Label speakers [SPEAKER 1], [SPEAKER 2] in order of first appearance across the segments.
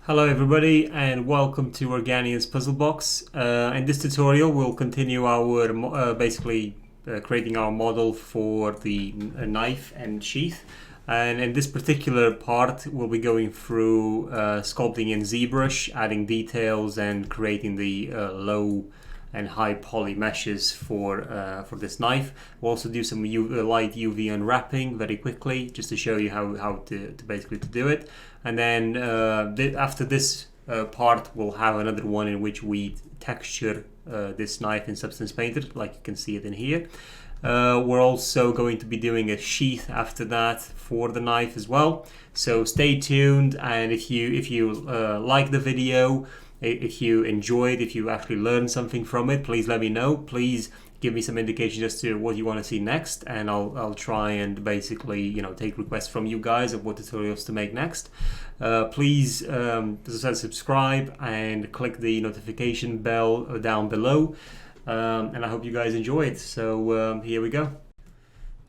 [SPEAKER 1] Hello everybody and welcome to Organian's Puzzle Box. In this tutorial we'll continue our creating our model for the knife and sheath, and in this particular part we'll be going through sculpting in Zbrush, adding details and creating the low and high poly meshes for this knife. We'll also do some light UV unwrapping very quickly just to show you how to basically do it. And then after this part we'll have another one in which we texture this knife in Substance Painter, like you can see it in here. We're also going to be doing a sheath after that for the knife as well. So stay tuned, and if you like the video, if you enjoyed, if you actually learned something from it, please let me know. Please give me some indication as to what you want to see next, and I'll try and basically take requests from you guys of what tutorials to make next. Please, as I said, subscribe and click the notification bell down below, and I hope you guys enjoyed. So here we go.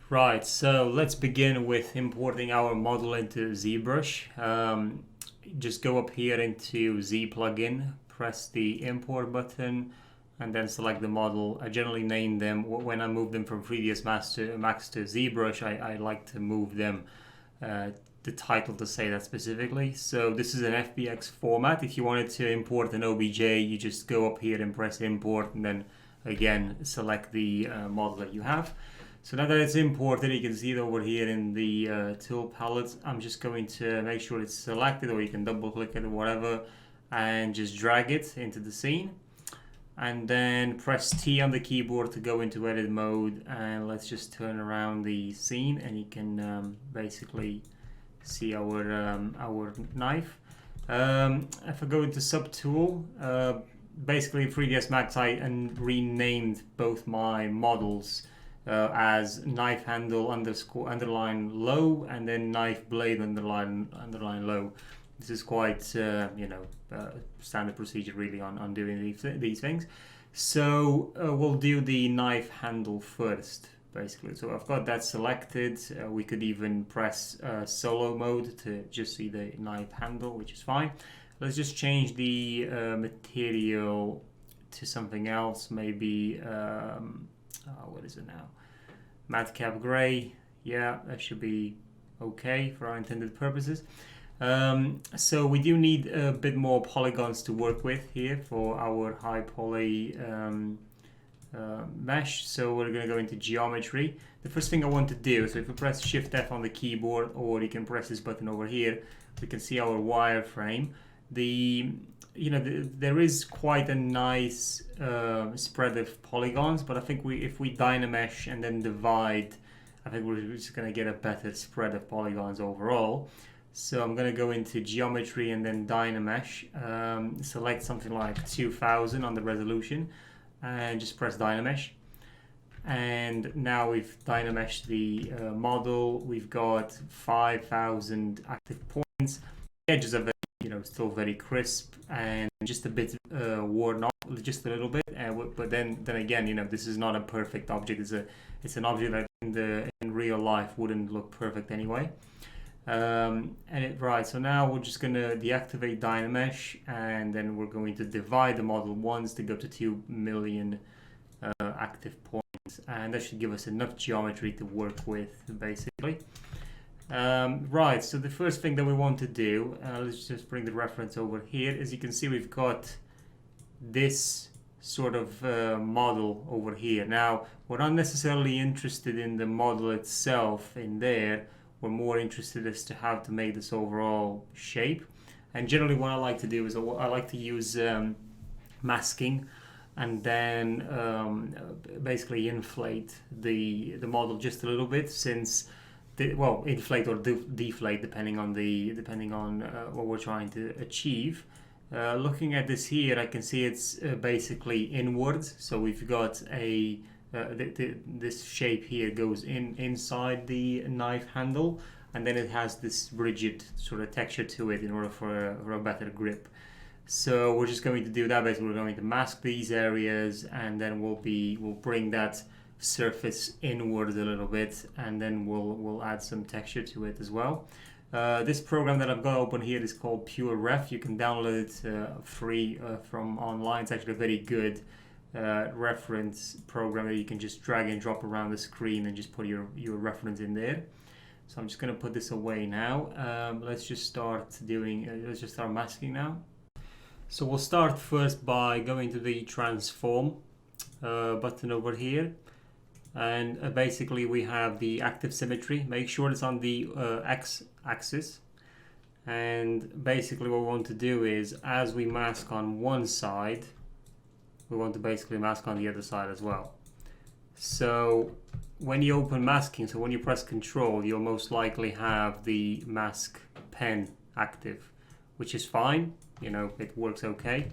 [SPEAKER 1] Right, so let's begin with importing our model into ZBrush. Just go up here into Z plugin, press the import button, and then select the model. I generally name them, when I move them from 3ds Max to ZBrush, I like to move them the title to say that specifically. So this is an FBX format. If you wanted to import an OBJ, you just go up here and press import, and then again select the model that you have. So now that it's imported, you can see it over here in the tool palette. I'm just going to make sure it's selected, or you can double click it or whatever, and just drag it into the scene. And then press T on the keyboard to go into edit mode, and let's just turn around the scene, and you can basically see our knife. If I go into subtool, basically in 3ds Max I renamed both my models as knife handle underline low, and then knife blade underline low. This is quite standard procedure really on doing these things. So we'll do the knife handle first, basically. So I've got that selected. We could even press solo mode to just see the knife handle, which is fine. Let's just change the material to something else, maybe what is it now? Madcap gray. Yeah, that should be okay for our intended purposes. So we do need a bit more polygons to work with here for our high poly mesh. So we're going to go into geometry. The first thing I want to do, so if we press Shift F on the keyboard, or you can press this button over here, we can see our wireframe. There is quite a nice spread of polygons, but I think if we Dynamesh and then divide, I think we're just going to get a better spread of polygons overall. So I'm going to go into geometry and then Dynamesh, select something like 2000 on the resolution, and just press Dynamesh. And now we've Dynameshed the model. We've got 5000 active points. The edges are very, still very crisp and just a bit worn off, just a little bit. But then again, this is not a perfect object. It's an object that in real life wouldn't look perfect anyway. Right, so now we're just going to deactivate Dynamesh, and then we're going to divide the model once to go to 2 million active points, and that should give us enough geometry to work with, basically. Right, so the first thing that we want to do, let's just bring the reference over here. As you can see, we've got this sort of model over here. Now, we're not necessarily interested in the model itself in there. We're more interested as to how to make this overall shape. And generally what I like to do is I like to use masking, and then basically inflate the model just a little bit, since inflate or deflate depending on what we're trying to achieve. Looking at this here, I can see it's basically inwards. So we've got this shape here goes inside the knife handle, and then it has this rigid sort of texture to it in order for a better grip. So we're just going to do that. Basically, we're going to mask these areas, and then we'll bring that surface inwards a little bit, and then we'll add some texture to it as well. This program that I've got open here is called Pure Ref. You can download it free from online. It's actually a very good reference program that you can just drag and drop around the screen and just put your reference in there. So I'm just going to put this away now. Let's just start masking now. So we'll start first by going to the transform button over here. And basically we have the active symmetry. Make sure it's on the X axis. And basically what we want to do is, as we mask on one side, we want to basically mask on the other side as well. So when you open masking, so when you press Control, you'll most likely have the mask pen active, which is fine. You know, it works okay.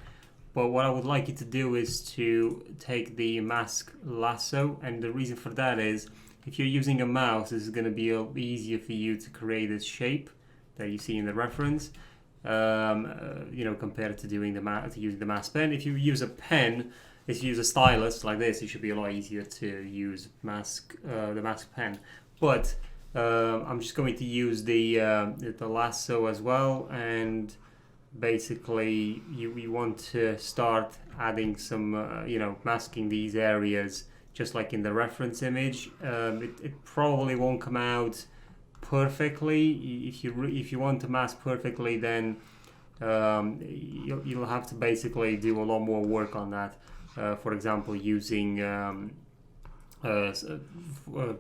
[SPEAKER 1] But what I would like you to do is to take the mask lasso, and the reason for that is, if you're using a mouse, this is going to be easier for you to create this shape that you see in the reference, you know, compared to using the mask pen. If you use a pen, if you use a stylus like this, it should be a lot easier to use the mask pen. But I'm just going to use the lasso as well, and basically you want to start adding some you know, masking these areas just like in the reference image. It probably won't come out perfectly. If you want to mask perfectly, then you'll have to basically do a lot more work on that. For example, using the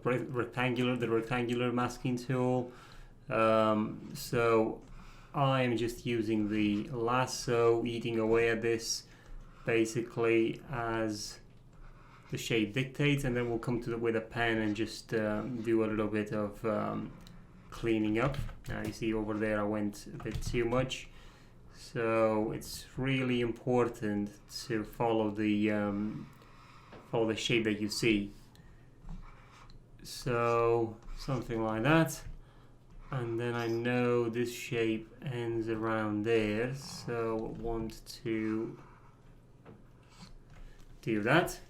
[SPEAKER 1] rectangular masking tool. So I'm just using the lasso, eating away at this basically as the shape dictates, and then we'll come to with a pen and just do a little bit of cleaning up. Now you see over there I went a bit too much, so it's really important to follow the shape that you see. So something like that. And then I know this shape ends around there, so I want to do that.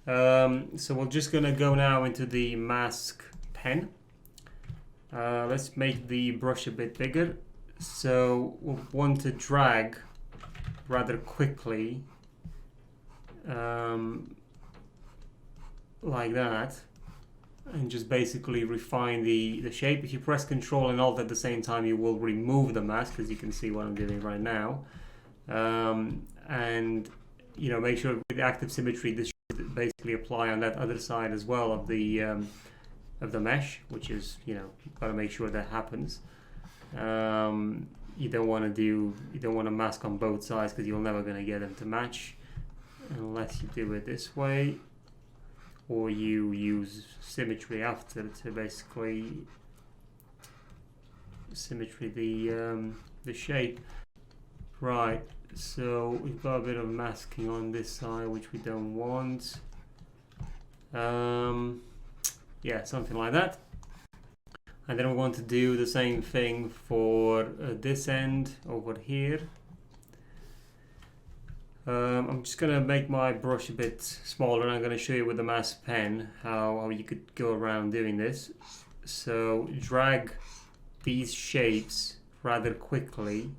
[SPEAKER 1] So we're just gonna go now into the mask pen. Let's make the brush a bit bigger. So we'll want to drag rather quickly, like that, and just basically refine the shape. If you press Control and Alt at the same time, you will remove the mask, as you can see what I'm doing right now. And you know, make sure with the active symmetry, this should basically apply on that other side as well of the mesh, which is, you know, got to make sure that happens. You don't want to mask on both sides, because you're never going to get them to match unless you do it this way, or you use symmetry after to basically symmetry the shape. Right, so we've got a bit of masking on this side, which we don't want. Yeah, something like that. And then we want to do the same thing for this end over here. I'm just going to make my brush a bit smaller, and I'm going to show you with the mask pen how you could go around doing this. So drag these shapes rather quickly,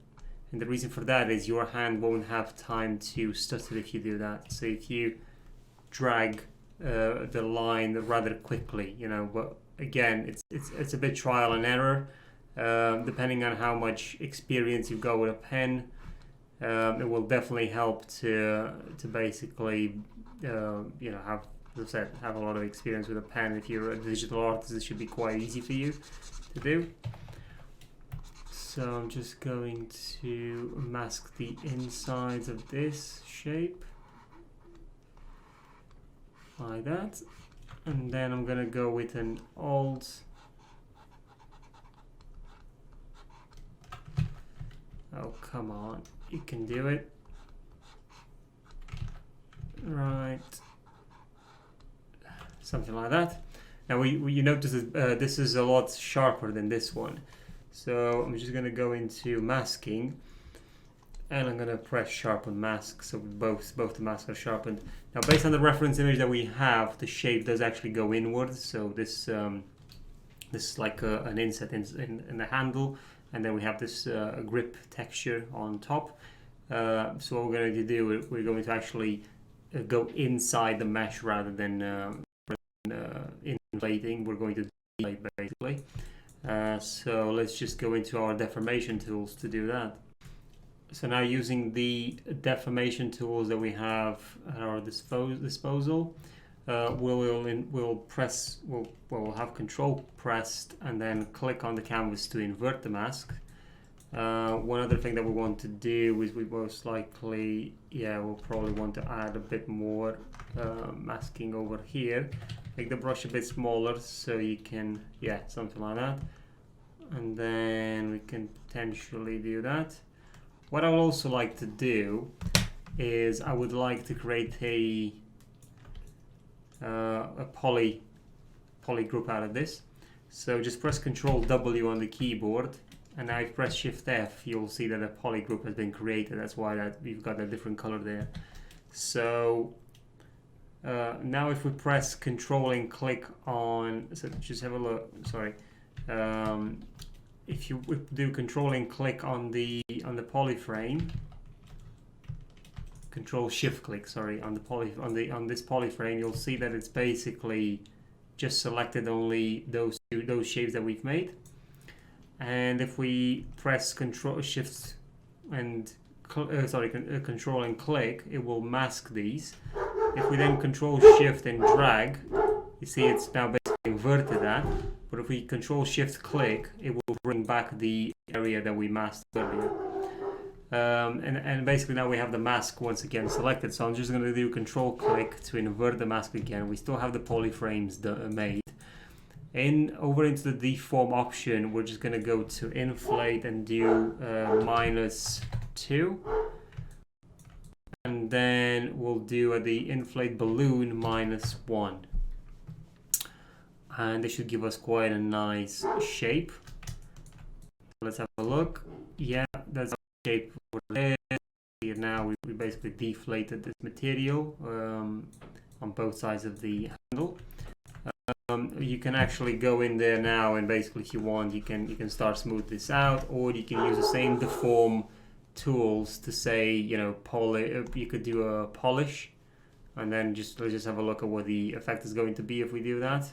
[SPEAKER 1] and the reason for that is your hand won't have time to stutter if you do that. So if you drag the line rather quickly, you know, but again, it's a bit trial and error, depending on how much experience you've got with a pen. It will definitely help to basically, you know, have, as I said, have a lot of experience with a pen. If you're a digital artist, it should be quite easy for you to do. So I'm just going to mask the insides of this shape like that, and then I'm gonna go with an Alt. Oh, come on. You can do it. Right. Something like that. Now you notice that this is a lot sharper than this one. So I'm just going to go into masking, and I'm going to press sharpen mask, so both the masks are sharpened. Now based on the reference image that we have, the shape does actually go inwards, so this This is like an inset in the handle, and then we have this grip texture on top. So what we're going to do, we're going to actually go inside the mesh rather than inflating. We're going to deflate basically. So let's just go into our deformation tools to do that. So now using the deformation tools that we have at our disposal, we'll have Control pressed and then click on the canvas to invert the mask. One other thing that we want to do is we most likely, we'll probably want to add a bit more masking over here. Make the brush a bit smaller so you can, something like that. And then we can potentially do that. What I would also like to do is I would like to create a poly group out of this. So just press Control W on the keyboard, and now if you press Shift F, you'll see that a poly group has been created. That's why we've got a different color there. So now if we press Control and click on, so just have a look, sorry. If you do Control and click on the poly frame, Control Shift click, sorry, on this poly frame, you'll see that it's basically just selected only those shapes that we've made. And if we press Control Shift and Control and click, it will mask these. If we then Control Shift and drag, you see it's now basically inverted that. But if we Control Shift click, it will bring back the area that we masked earlier. And basically now we have the mask once again selected. So I'm just going to do Control click to invert the mask again. We still have the poly frames made. Over into the deform option, we're just going to go to inflate and do -2. And then we'll do the inflate balloon -1. And this should give us quite a nice shape. Let's have a look. Yeah, that's our shape over there. Here now we basically deflated this material on both sides of the handle. You can actually go in there now, and basically if you want, you can start smooth this out, or you can use the same deform tools to say, you could do a polish, and then let's just have a look at what the effect is going to be if we do that.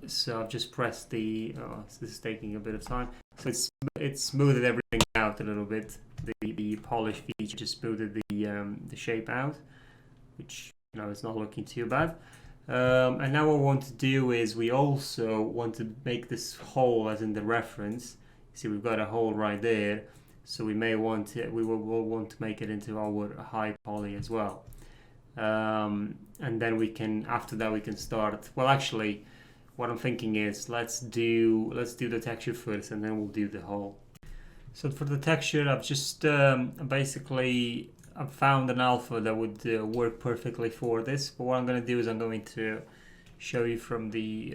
[SPEAKER 1] So I've just pressed this is taking a bit of time. So it's smoothed everything out a little bit. The polish feature just smoothed the shape out, which it's not looking too bad. And now what we want to do is we also want to make this hole as in the reference. See, we've got a hole right there, so we will want to make it into our high poly as well. And then after that we can start. Well, actually, what I'm thinking is let's do the texture first, and then we'll do the hole. So for the texture, I've just I've found an alpha that would work perfectly for this. But what I'm going to do is I'm going to show you from the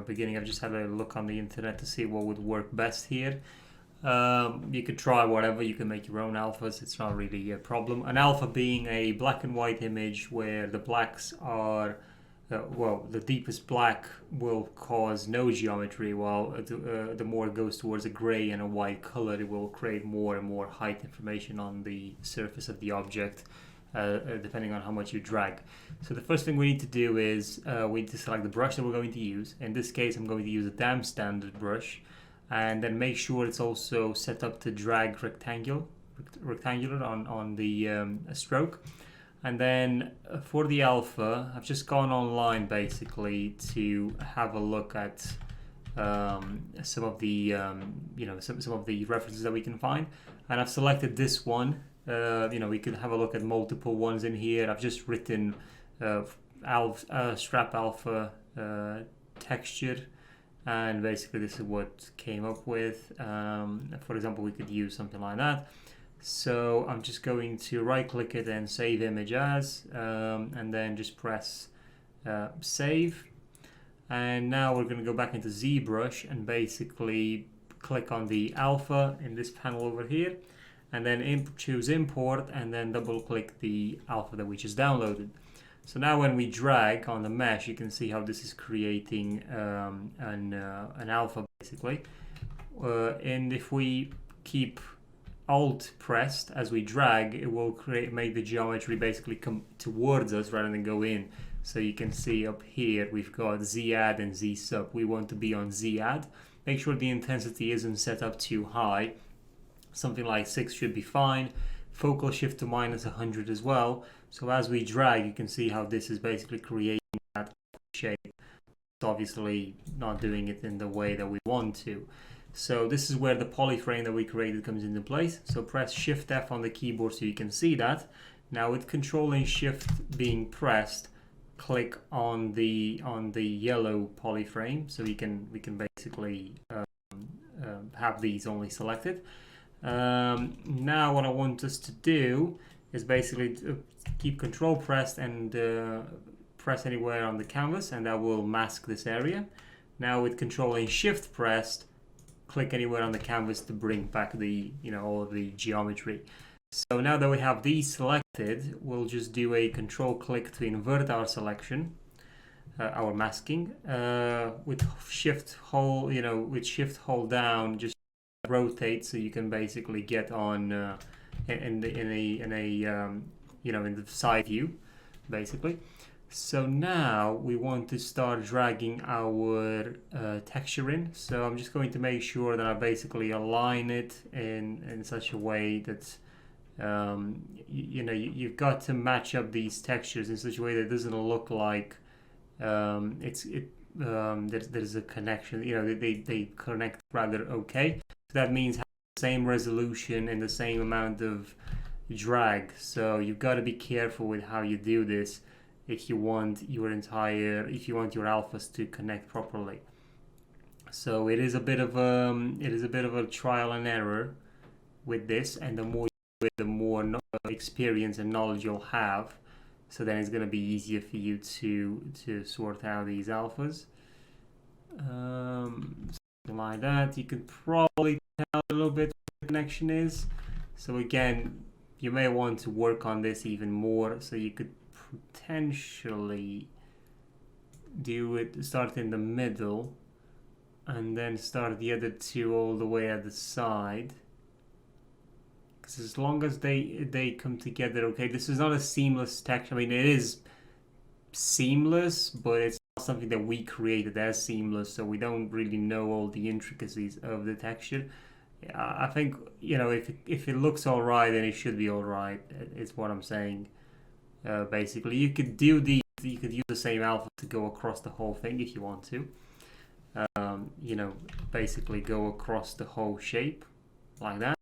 [SPEAKER 1] beginning. I've just had a look on the internet to see what would work best here. You could try whatever. You can make your own alphas. It's not really a problem. An alpha being a black and white image where the blacks are, the deepest black will cause no geometry, while the more it goes towards a gray and a white color, it will create more and more height information on the surface of the object, depending on how much you drag. So the first thing we need to do is we need to select the brush that we're going to use. In this case, I'm going to use a damn standard brush. And then make sure it's also set up to drag rectangular on the stroke. And then for the alpha, I've just gone online basically to have a look at some of the some of the references that we can find, and I've selected this one. We could have a look at multiple ones in here. I've just written strap alpha texture. And basically this is what came up with. For example, we could use something like that. So I'm just going to right click it and save image as, and then just press save. And now we're going to go back into Zbrush and basically click on the alpha in this panel over here, and then choose import, and then double click the alpha that we just downloaded. So now when we drag on the mesh, you can see how this is creating an alpha basically. And if we keep Alt pressed as we drag, it will make the geometry basically come towards us rather than go in. So you can see up here we've got Z add and Z sub. We want to be on Z add. Make sure the intensity isn't set up too high. Something like 6 should be fine. Focal shift to -100 as well. So as we drag, you can see how this is basically creating that shape. It's obviously not doing it in the way that we want to. So this is where the polyframe that we created comes into place. So press Shift F on the keyboard so you can see that. Now with Control and Shift being pressed, click on the yellow polyframe so we can basically have these only selected. Now what I want us to do is basically keep Control pressed and press anywhere on the canvas, and that will mask this area. Now with Control and Shift pressed, click anywhere on the canvas to bring back the all of the geometry. So now that we have these selected, we'll just do a Control click to invert our selection, our masking. With Shift hold, with Shift hold down, just rotate so you can basically get on in the side view, basically. So now we want to start dragging our texture in. So I'm just going to make sure that I basically align it in such a way that you've got to match up these textures in such a way that it doesn't look like there's a connection. They connect rather okay. So that means having the same resolution and the same amount of drag. So you've got to be careful with how you do this if you want your alphas to connect properly. So it is a bit of a trial and error with this, and the more experience and knowledge you'll have, so then it's going to be easier for you to sort out these alphas. Something like that. You could probably tell a little bit what the connection is. So again, you may want to work on this even more. So you could potentially start in the middle and then start the other two all the way at the side, because as long as they come together okay. This is not a seamless texture. I mean, it is seamless, but it's not something that we created as seamless, so we don't really know all the intricacies of the texture. I think if it looks all right, then it should be all right. It's what I'm saying. Basically, you could use the same alpha to go across the whole thing if you want to. Basically go across the whole shape like that.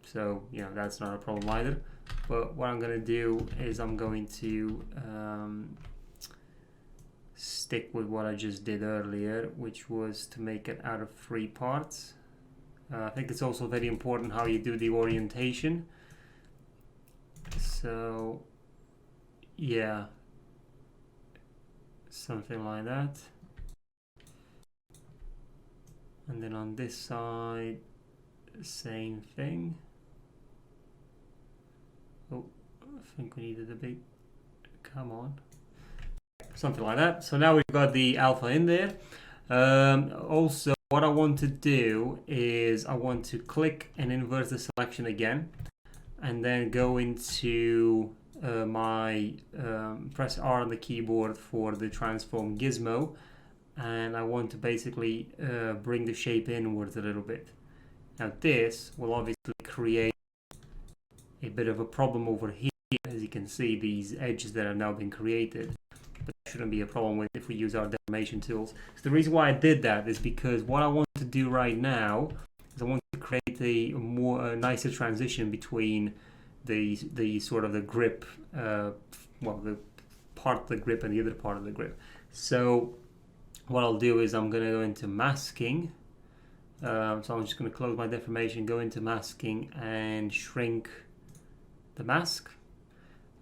[SPEAKER 1] So that's not a problem either. But what I'm going to do is I'm going to stick with what I just did earlier, which was to make it out of 3 parts. I think it's also very important how you do the orientation. So yeah, something like that. And then on this side, same thing. Oh, I think we needed a big, come on. Something like that. So now we've got the alpha in there. Also, what I want to do is I want to click and invert the selection again, and then go into press R on the keyboard for the transform gizmo, and I want to basically bring the shape inwards a little bit. Now this will obviously create a bit of a problem over here. As you can see, these edges that have now been created, but that shouldn't be a problem with if we use our deformation tools. So the reason why I did that is because what I want to do right now is I want to create a nicer transition between the sort of the grip, the part of the grip and the other part of the grip. So what I'll do is I'm going to go into masking. So I'm just going to close my deformation, go into masking and shrink the mask.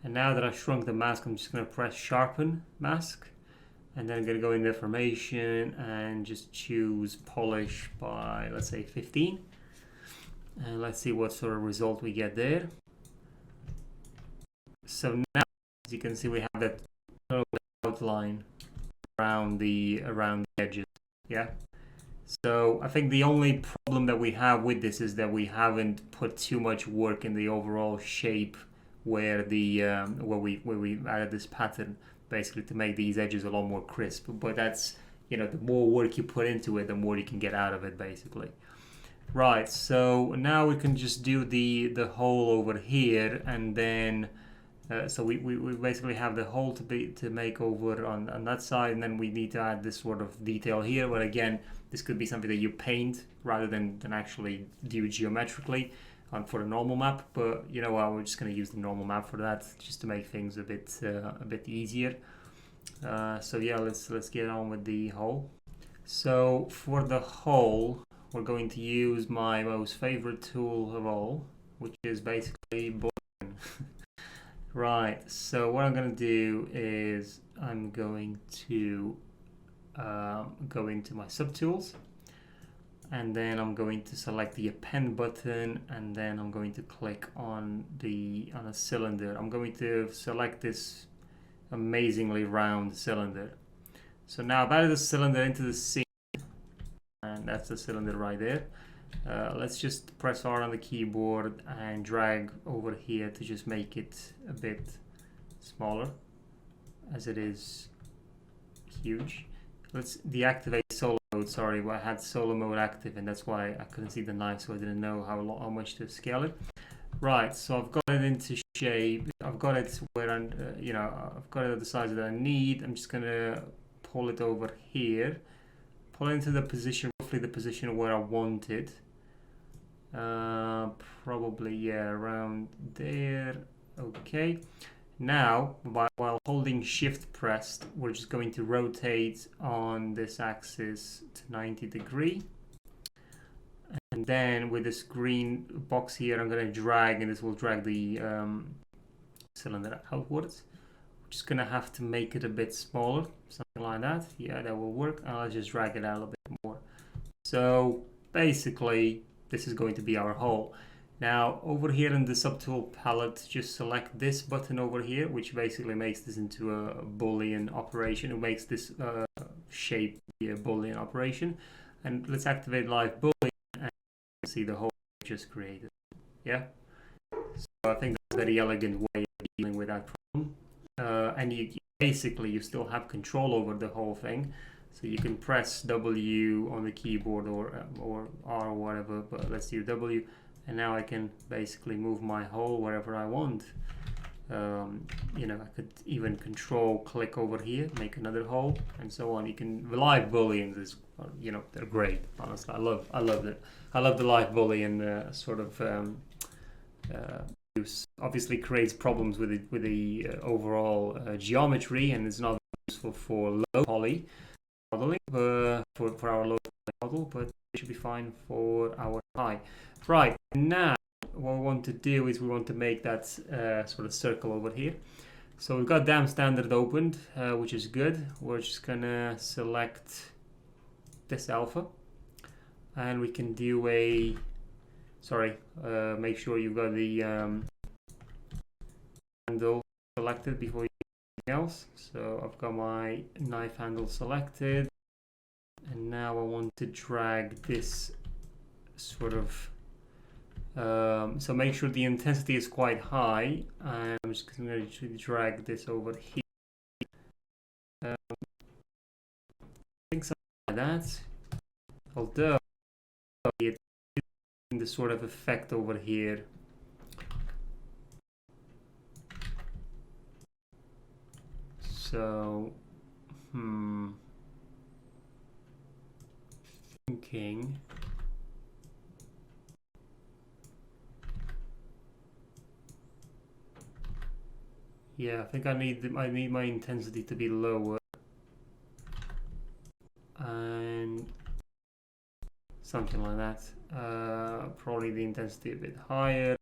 [SPEAKER 1] And now that I've shrunk the mask, I'm just going to press sharpen mask, and then I'm going to go in deformation and just choose polish by, let's say, 15. And let's see what sort of result we get there. So now As you can see, we have that outline around the edges. Yeah. So I think the only problem that we have with this is that we haven't put too much work in the overall shape where the where we added this pattern, basically to make these edges a lot more crisp. But that's, you know, the more work you put into it, the more you can get out of it, basically. Right, so now we can just do the hole over here, and then so we basically have the hole to make over on that side, and then we need to add this sort of detail here. But again, this could be something that you paint rather than actually do geometrically for a normal map. But you know what, we're just going to use the normal map for that, just to make things a bit easier. So yeah, let's get on with the hole. So for the hole, we're going to use my most favorite tool of all, which is basically Boolean. Right, so what I'm going to do is I'm going to go into my subtools, and then I'm going to select the append button, and then I'm going to click on a cylinder. I'm going to select this amazingly round cylinder. So now I've added the cylinder into the scene, and that's the cylinder right there. Let's just press R on the keyboard and drag over here to just make it a bit smaller, as it is huge. Let's deactivate solo mode. Sorry, I had solo mode active, and that's why I couldn't see the knife, so I didn't know how much to scale it. Right, so I've got it into shape. I've got it where I'm, you know, I've got it at the size that I need. I'm just gonna pull it over here, pull it into the position, roughly the position where I want it. Probably, yeah, around there. Okay. Now, while holding shift pressed, we're just going to rotate on this axis to 90 degrees. And then with this green box here, I'm going to drag, and this will drag the cylinder outwards. We're just going to have to make it a bit smaller, something like that. Yeah, that will work. I'll just drag it out a bit more. So basically, this is going to be our hole. Now, over here in the subtool palette, just select this button over here, which basically makes this into a Boolean operation. It makes this shape be a Boolean operation. And let's activate live Boolean, and see the hole just created. Yeah? So I think that's a very elegant way of dealing with that problem. And you still have control over the whole thing. So you can press W on the keyboard or R or whatever, but let's do W. And now I can basically move my hole wherever I want. You know, I could even control click over here, make another hole, and so on. You can, the live Booleans is, you know, they're great. Honestly, I love it. I love the live Boolean sort of use. Obviously, creates problems with the overall geometry, and it's not useful for low poly modeling, for our low poly model, but it should be fine for our high. Right, now what we want to do is we want to make that sort of circle over here. So we've got damn standard opened, which is good. We're just gonna select this alpha, and we can do a, sorry, make sure you've got the handle selected before you do anything else. So I've got my knife handle selected, and now I want to drag this sort of, so make sure the intensity is quite high. I'm just going to drag this over here. I think something like that. Although it's the sort of effect over here. So, thinking. Yeah, I think I need my intensity to be lower, and something like that. Probably the intensity a bit higher.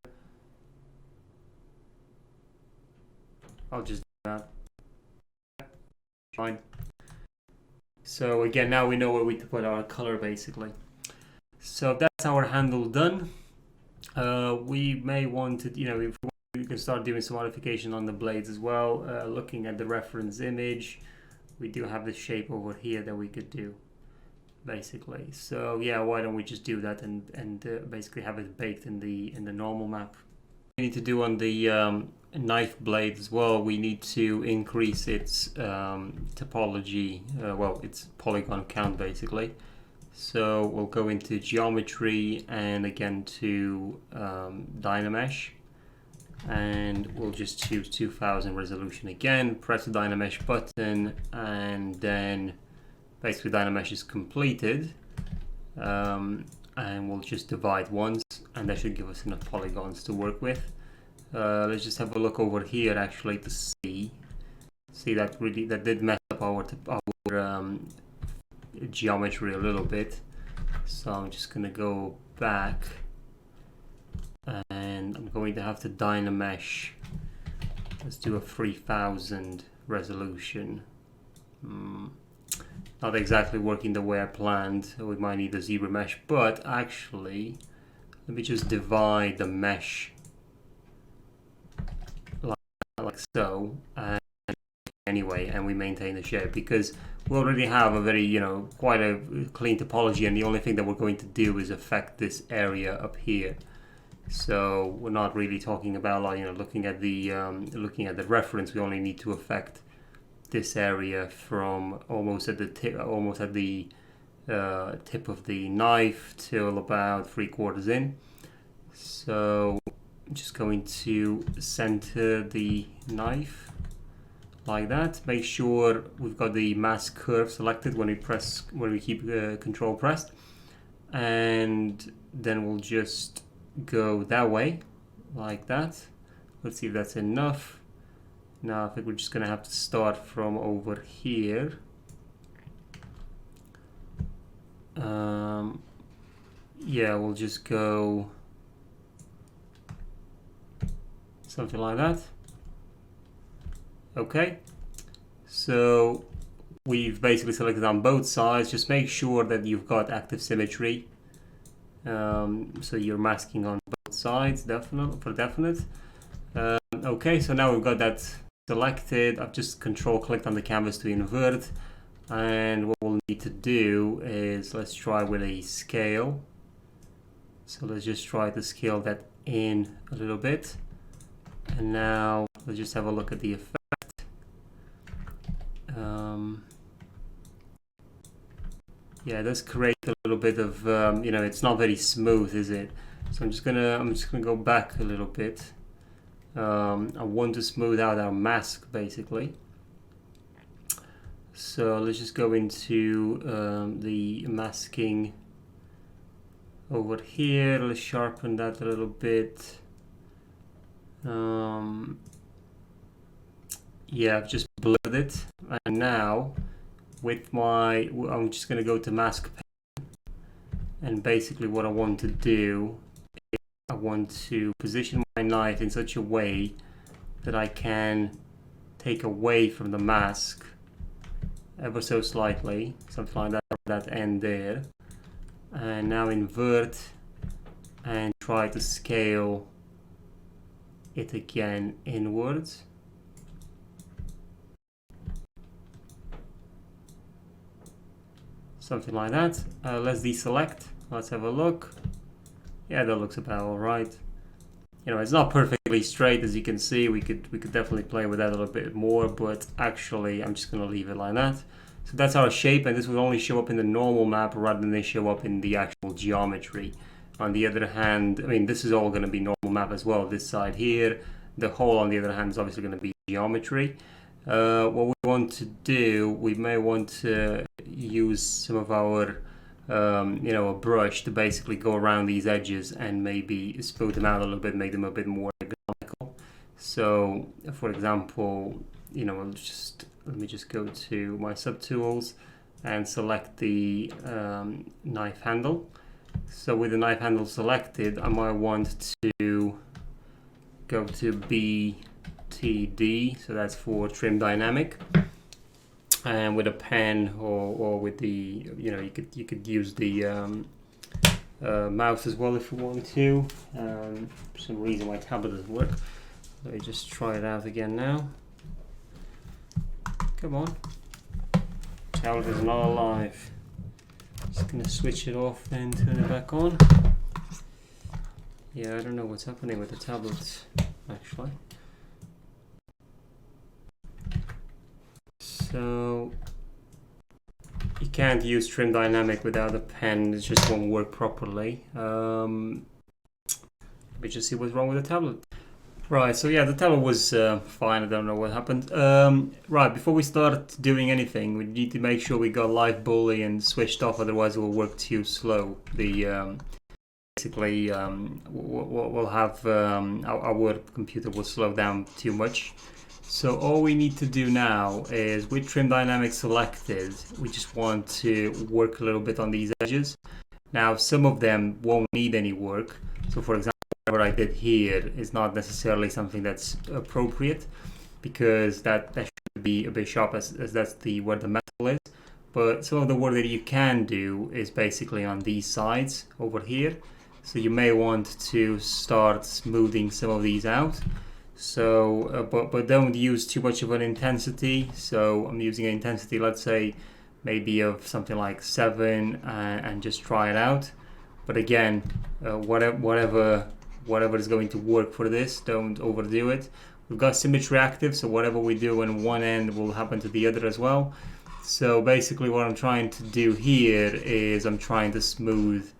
[SPEAKER 1] I'll just do that. Fine. So again, now we know where we to put our color, basically. So that's our handle done. We may want to, you know, if we want we can start doing some modification on the blades as well. Looking at the reference image, we do have the shape over here that we could do, basically. So yeah, why don't we just do that and basically have it baked in the normal map. We need to do on the knife blade as well. We need to increase its topology, well, its polygon count basically. So we'll go into geometry and again to Dynamesh, and we'll just choose 2000 resolution again, press the Dynamesh button, and then basically Dynamesh is completed, and we'll just divide once, and that should give us enough polygons to work with. Let's just have a look over here actually to see that really that did mess up our geometry a little bit. So I'm just gonna go back and I'm going to have to Dynamesh. Let's do a 3000 resolution. Not exactly working the way I planned. We might need a zebra mesh, but actually let me just divide the mesh like so, and anyway, and we maintain the shape because we already have a very, quite a clean topology, and the only thing that we're going to do is affect this area up here. So we're not really talking about, like, looking at the reference. We only need to affect this area from almost at the tip, tip of the knife till about 3/4 in. So I'm just going to center the knife like that. Make sure we've got the mask curve selected when we keep control pressed, and then we'll just go that way like that. Let's see if that's enough. Now I think we're just gonna have to start from over here. Yeah, we'll just go something like that. Okay, so we've basically selected on both sides. Just make sure that you've got active symmetry. So you're masking on both sides, definite. Okay, so now we've got that selected. I've just control clicked on the canvas to invert, and what we'll need to do is let's try with a scale. So let's just try to scale that in a little bit, and now let's just have a look at the effect. Yeah, it does create a little bit of, it's not very smooth, is it? So I'm just gonna go back a little bit. I want to smooth out our mask basically. So let's just go into the masking over here. Let's sharpen that a little bit. Yeah, I've just blurred it, and now with I'm just going to go to mask pane, and basically what I want to do is I want to position my knife in such a way that I can take away from the mask ever so slightly, something like that end there, and now invert and try to scale it again inwards. Something like that. Let's deselect. Let's have a look. Yeah, that looks about all right. It's not perfectly straight, as you can see. We could definitely play with that a little bit more, but actually I'm just gonna leave it like that. So that's our shape, and this will only show up in the normal map rather than they show up in the actual geometry. On the other hand, this is all gonna be normal map as well. This side here, the hole on the other hand is obviously gonna be geometry. What we want to do, we may want to use some of our a brush to basically go around these edges and maybe smooth them out a little bit, make them a bit more ergonomical. So for example, let me just go to my subtools and select the knife handle. So with the knife handle selected, I might want to go to BTD, so that's for trim dynamic. And with a pen or with the, you could use the mouse as well if you want to. For some reason my tablet doesn't work. Let me just try it out again now. Come on. Tablet is not alive. Just gonna switch it off then turn it back on. Yeah, I don't know what's happening with the tablet actually. So you can't use trim dynamic without a pen, it just won't work properly. Let me just see what's wrong with the tablet. Right, so yeah, the tablet was fine, I don't know what happened. Right, before we start doing anything, we need to make sure we got live Boolean switched off, otherwise it will work too slow. Basically, we'll have our computer will slow down too much. So all we need to do now is with trim dynamic selected, we just want to work a little bit on these edges. Now some of them won't need any work. So for example, whatever I did here is not necessarily something that's appropriate because that should be a bit sharp as that's where the metal is. But some of the work that you can do is basically on these sides over here. So you may want to start smoothing some of these out. So, but don't use too much of an intensity. So I'm using an intensity, let's say, maybe of something like 7, and just try it out. But again, whatever is going to work for this, don't overdo it. We've got symmetry active, so whatever we do on one end will happen to the other as well. So basically, what I'm trying to do here is I'm trying to smooth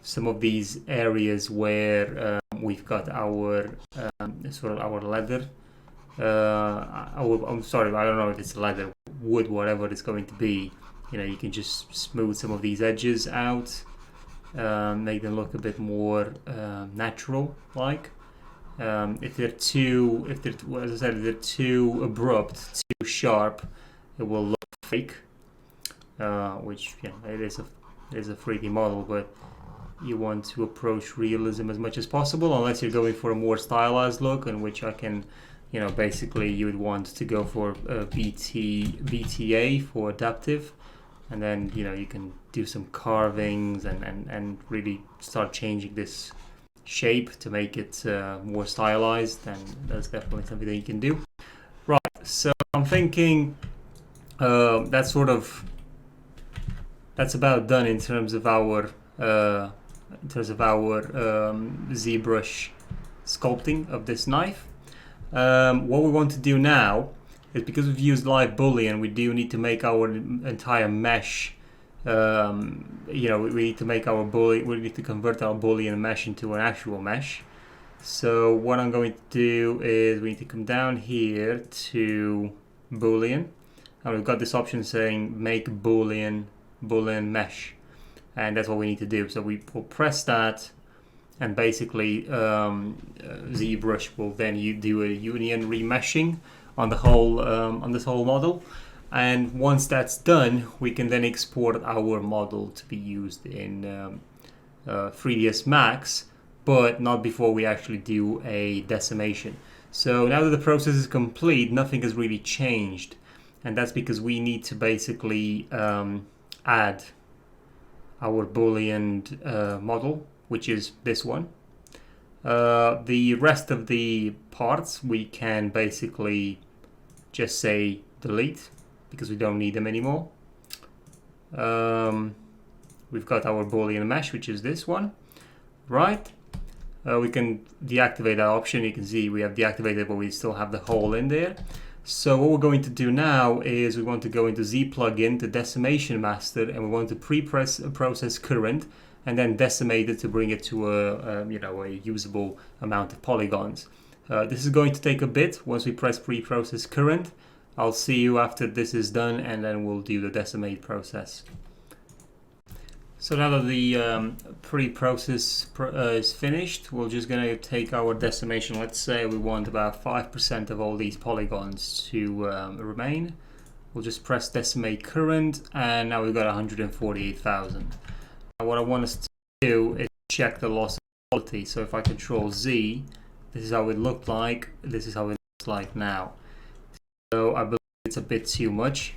[SPEAKER 1] some of these areas where we've got our sort of our leather. I'm sorry, I don't know if it's leather, wood, whatever it's going to be. You know, you can just smooth some of these edges out, make them look a bit more natural. Like if they're too, as I said, if they're too abrupt, too sharp, it will look fake. Which it is a 3D model, but you want to approach realism as much as possible, unless you're going for a more stylized look, in which I can, basically you would want to go for BTA for adaptive, and then you can do some carvings and really start changing this shape to make it more stylized, and that's definitely something that you can do. Right, so I'm thinking that's about done in terms of our ZBrush sculpting of this knife. What we want to do now is, because we've used live Boolean, we do need to make our entire mesh. We need to make our Boolean. We need to convert our Boolean mesh into an actual mesh. So what I'm going to do is we need to come down here to Boolean, and we've got this option saying make Boolean mesh. And that's what we need to do. So we will press that, and basically ZBrush will then do a union remeshing on the whole on this whole model. And once that's done, we can then export our model to be used in 3ds Max, but not before we actually do a decimation. So now that the process is complete, nothing has really changed, and that's because we need to basically add our Boolean model, which is this one. The rest of the parts we can basically just say delete, because we don't need them anymore. We've got our Boolean mesh, which is this one, right? We can deactivate that option. You can see we have deactivated, but we still have the hole in there. So what we're going to do now is we want to go into Z plugin to decimation master, and we want to process current and then decimate it to bring it to a usable amount of polygons. This is going to take a bit. Once we press pre-process current, I'll see you after this is done, and then we'll do the decimate process. So now that the pre-process is finished, we're just going to take our decimation. Let's say we want about 5% of all these polygons to remain. We'll just press decimate current, and now we've got 148,000. Now what I want us to do is check the loss of quality. So if I control Z, this is how it looked like. This is how it looks like now. So I believe it's a bit too much.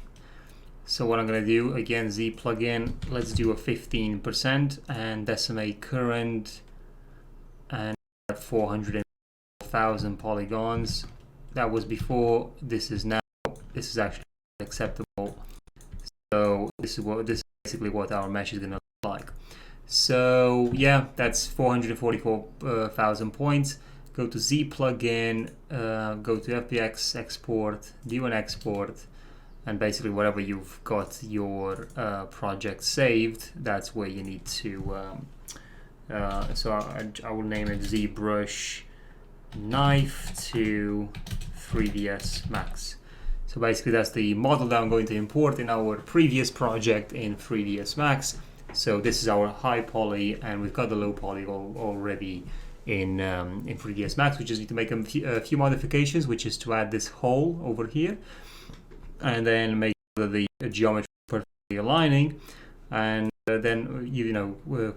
[SPEAKER 1] So what I'm going to do, again, Z plugin, let's do a 15% and decimate current, and 404
[SPEAKER 2] 1,000 polygons. That was before. This is now. This is actually acceptable. So this is basically what our mesh is going to look like. So yeah, that's 444,000 points. Go to Z plugin, go to FBX export, do an export, and basically wherever you've got your project saved, that's where you need to. So I will name it Zbrush knife to 3ds Max. So basically that's the model that I'm going to import in our previous project in 3ds Max. So this is our high poly, and we've got the low poly already in 3ds Max. We just need to make a few modifications, which is to add this hole over here, and then make sure that the geometry is perfectly aligning, and then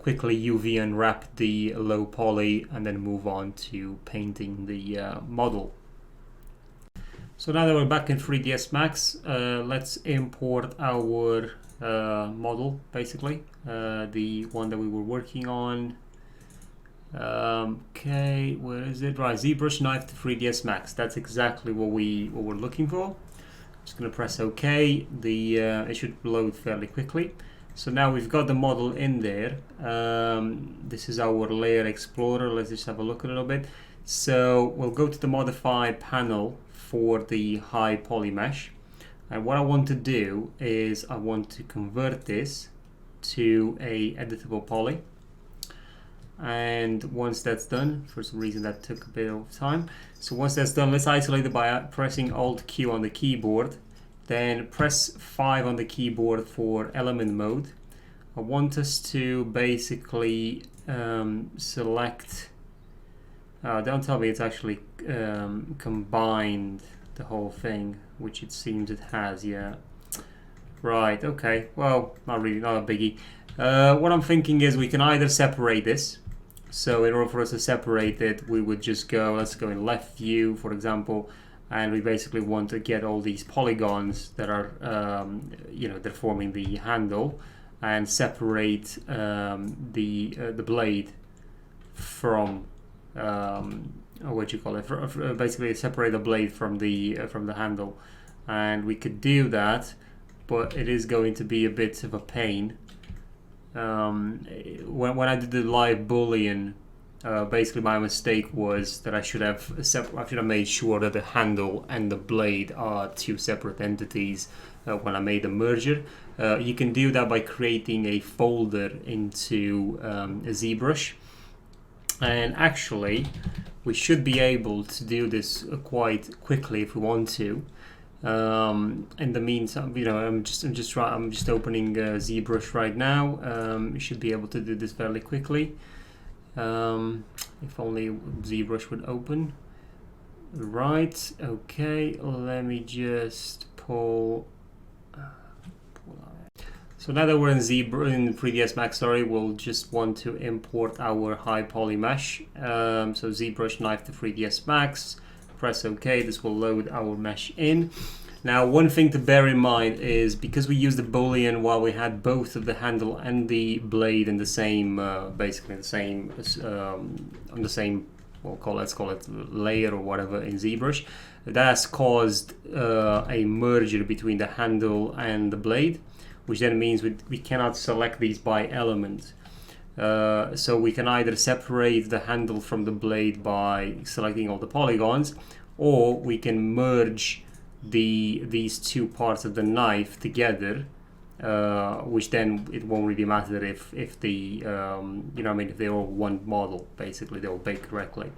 [SPEAKER 2] quickly UV unwrap the low poly, and then move on to painting the model. So now that we're back in 3ds Max, let's import our model, basically the one that we were working on. Okay, where is it? Right, ZBrush knife to 3ds Max. That's exactly what we're looking for. Just gonna press OK. It should load fairly quickly. So now we've got the model in there. This is our layer explorer. Let's just have a look a little bit. So we'll go to the modify panel for the high poly mesh. And what I want to do is I want to convert this to a editable poly. And once that's done, for some reason that took a bit of time. So once that's done, let's isolate it by pressing Alt Q on the keyboard. Then press 5 on the keyboard for element mode. I want us to basically select, don't tell me it's actually combined the whole thing, which it seems it has, yeah. Right, okay, well, not a biggie. What I'm thinking is we can either separate this. So in order for us to separate it, we would just go, let's go in left view, for example, and we basically want to get all these polygons that are, they're forming the handle, and separate the blade from, what you call it, basically separate the blade from the handle. And we could do that, but it is going to be a bit of a pain. When I did the live Boolean, basically my mistake was that I should have made sure that the handle and the blade are two separate entities when I made the merger. You can do that by creating a folder into ZBrush, and actually we should be able to do this quite quickly if we want to. In the meantime, I'm just opening ZBrush right now. You should be able to do this fairly quickly. If only ZBrush would open. Right, okay, let me just pull. So now that we're in 3ds Max, we'll just want to import our high poly mesh. So ZBrush knife to 3ds Max. Press OK. This will load our mesh in. Now, one thing to bear in mind is because we used the Boolean while we had both of the handle and the blade in the same, basically the same, on the same, let's call it layer or whatever in ZBrush, that has caused a merger between the handle and the blade, which then means we cannot select these by element. So we can either separate the handle from the blade by selecting all the polygons, or we can merge these two parts of the knife together, which then it won't really matter if the if they're all one model. Basically they'll bake correctly.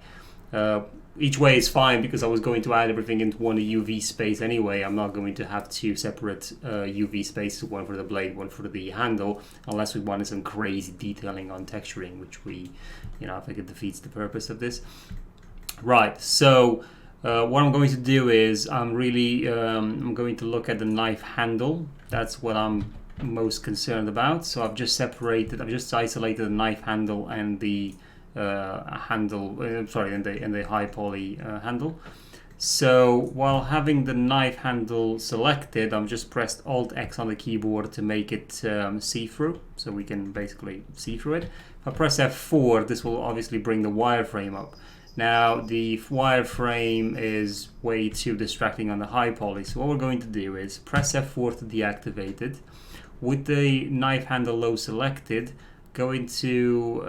[SPEAKER 2] Each way is fine, because I was going to add everything into one UV space anyway. I'm not going to have two separate UV spaces, one for the blade, one for the handle, unless we wanted some crazy detailing on texturing, which I think it defeats the purpose of this. Right, so what I'm going to do is I'm going to look at the knife handle. That's what I'm most concerned about. So I've just isolated the knife handle and the and the high poly handle. So while having the knife handle selected, I'm just pressed Alt X on the keyboard to make it see-through, so we can basically see through it. If I press F4, this will obviously bring the wireframe up.
[SPEAKER 1] Now the wireframe is way too distracting on the high poly, so what we're going to do is press F4 to deactivate it. With the knife handle low selected, go into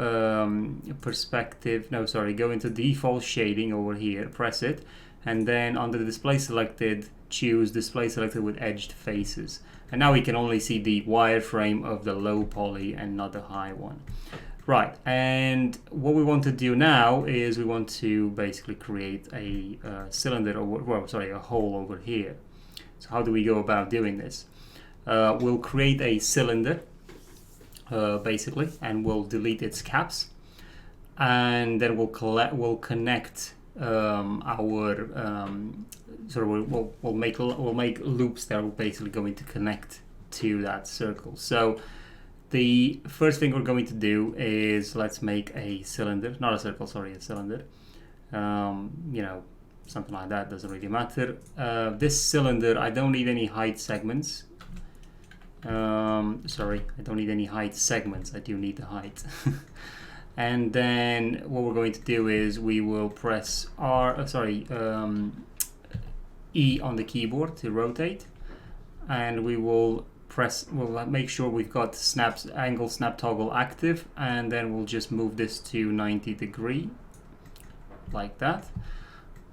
[SPEAKER 1] go into default shading over here, press it, and then under the display selected, choose display selected with edged faces. And now we can only see the wireframe of the low poly and not the high one. Right, and what we want to do now is we want to basically create a cylinder, a hole over here. So how do we go about doing this? We'll create a cylinder, basically, and we'll delete its caps, and then we'll connect we'll make loops that are basically going to connect to that circle. So the first thing we're going to do is let's make a cylinder, not a circle, sorry, a cylinder. Something like that, doesn't really matter. This cylinder, I don't need any height segments. Sorry, I don't need any height segments, I do need the height. And then what we're going to do is we will press E on the keyboard to rotate, and we'll make sure we've got angle snap toggle active, and then we'll just move this to 90 degree like that,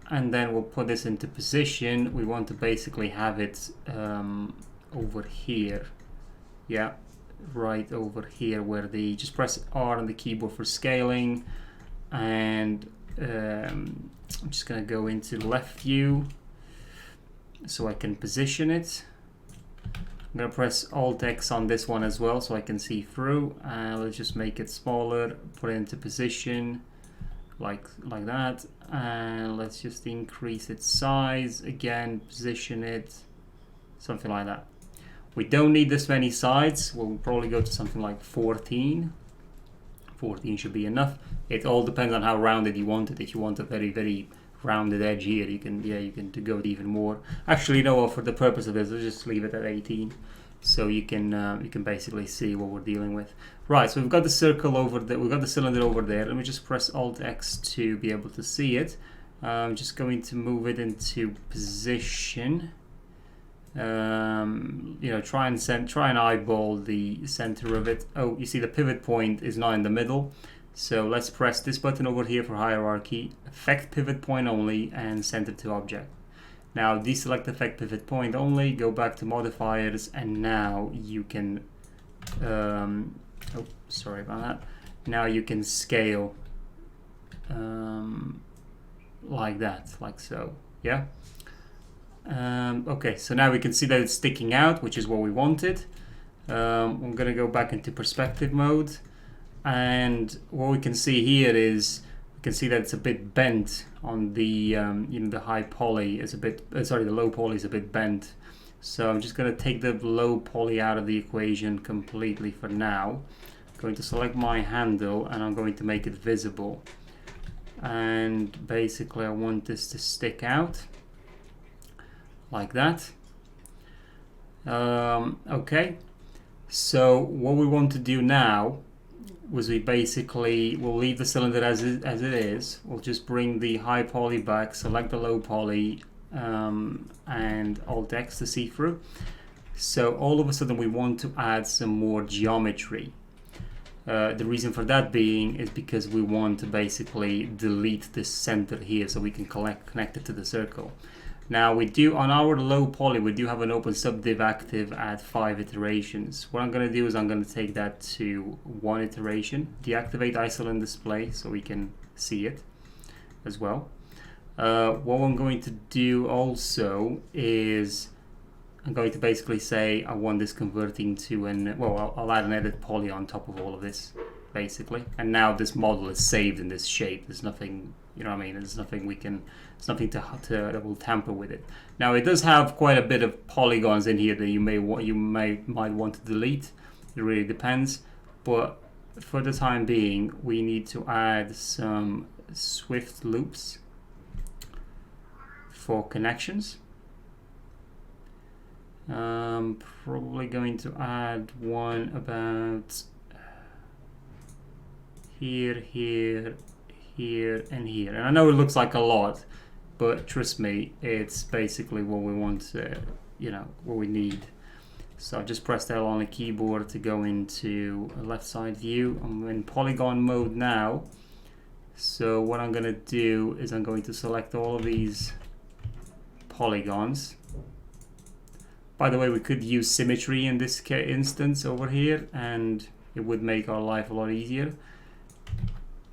[SPEAKER 1] and then we'll put this into position. We want to basically have it over here, yeah, right over here, where just press R on the keyboard for scaling, and I'm just gonna go into left view so I can position it. I'm going to press Alt X on this one as well so I can see through. Let's just make it smaller, put it into position like that, and let's just increase its size again, position it, something like that. We don't need this many sides. We'll probably go to something like 14. 14 should be enough. It all depends on how rounded you want it. If you want a very, very rounded edge here, you can go with even more. Actually, you know what, for the purpose of this, let's just leave it at 18, so you can basically see what we're dealing with. Right, so we've got the circle over there, we've got the cylinder over there. Let me just press Alt X to be able to see it. I'm just going to move it into position. Try and eyeball the center of it. Oh, you see the pivot point is not in the middle. So let's press this button over here for hierarchy, affect pivot point only, and center to object. Now deselect affect pivot point only, go back to modifiers, and now you can, sorry about that. Now you can scale like that, like so, yeah. Okay, so now we can see that it's sticking out, which is what we wanted. I'm gonna go back into perspective mode. And what we can see here is we can see that it's a bit bent on the the high poly is a bit the low poly is a bit bent. So I'm just going to take the low poly out of the equation completely for now. I'm going to select my handle and I'm going to make it visible. And basically I want this to stick out like that. Okay, so what we want to do now was we'll leave the cylinder as it is. We'll just bring the high poly back, select the low poly, and Alt X to see through. So all of a sudden we want to add some more geometry. The reason for that being is because we want to basically delete this center here so we can connect it to the circle. Now we do, on our low poly, we do have an open subdiv active at 5 iterations. What I'm going to do is I'm going to take that to 1 iteration, deactivate isolate display so we can see it as well. What I'm going to do also is I'm going to basically say I want this converting to I'll add an edit poly on top of all of this basically, and now this model is saved in this shape. There's nothing, you know what I mean, there's nothing that will tamper with it. Now it does have quite a bit of polygons in here that you might want to delete. It really depends, but for the time being we need to add some swift loops for connections. Probably going to add one about here,
[SPEAKER 2] here and here. And I know it looks like a lot, but trust me, it's basically what we want, you know, what we need. So I've just pressed L on the keyboard to go into a left side view. I'm in polygon mode now. So what I'm going to do is I'm going to select all of these polygons. By the way, we could use symmetry in this instance over here, and it would make our life a lot easier.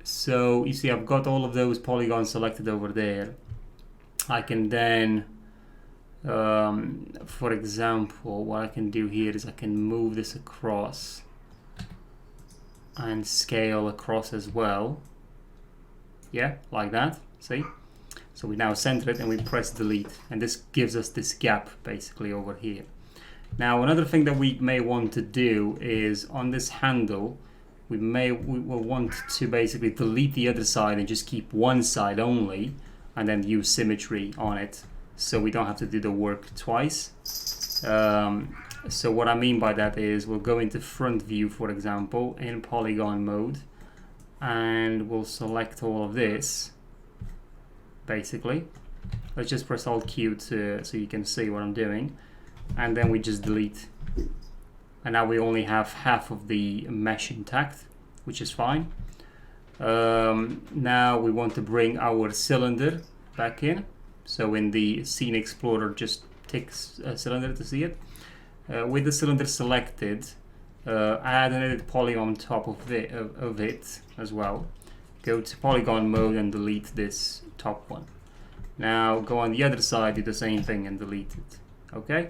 [SPEAKER 2] So you see I've got all of those polygons selected over there. I can then, for example, what I can do here is I can move this across and scale across as well. Yeah, like that, see? So we now center it and we press delete, and this gives us this gap basically over here. Now another thing that we may want to do is on this handle, we will want to basically delete the other side and just keep one side only, and then use symmetry on it, so we don't have to do the work twice. So what I mean by that is we'll go into front view, for example, in polygon mode, and we'll select all of this. Basically, let's just press Alt Q so you can see what I'm doing, and then we just delete. And now we only have half of the mesh intact, which is fine. Now we want to bring our cylinder back in. So in the Scene Explorer, just tick cylinder to see it. With the cylinder selected, add an edit poly on top of it as well. Go to polygon mode and delete this top one. Now go on the other side, do the same thing and delete it. Okay?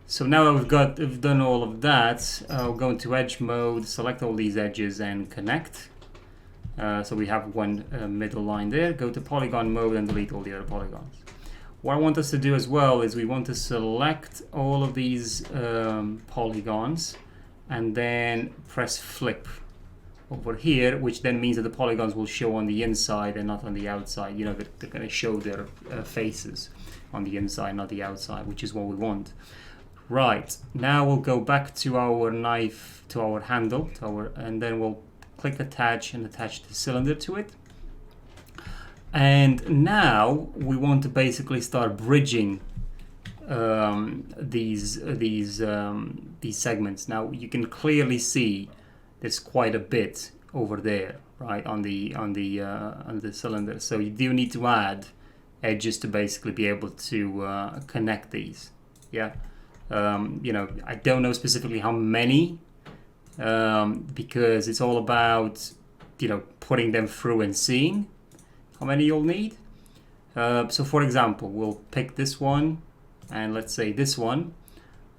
[SPEAKER 2] So now that we've done all of that, I'll go into edge mode, select all these edges and connect. So we have one middle line there. Go to polygon mode and delete all the other polygons. What I want us to do as well is we want to select all of these polygons and then press flip over here, which then means that the polygons will show on the inside and not on the outside. You know, they're going to show their faces on the inside, not the outside, which is what we want. Right, now we'll go back to our knife, to our handle, and then we'll click attach and attach the cylinder to it. And now we want to basically start bridging these segments. Now you can clearly see there's quite a bit over there, right, on the cylinder. So you do need to add edges to basically be able to connect these. Yeah. You know, I don't know specifically how many, because it's all about, you know, putting them through and seeing how many you'll need. So for example, we'll pick this one, and let's say this one,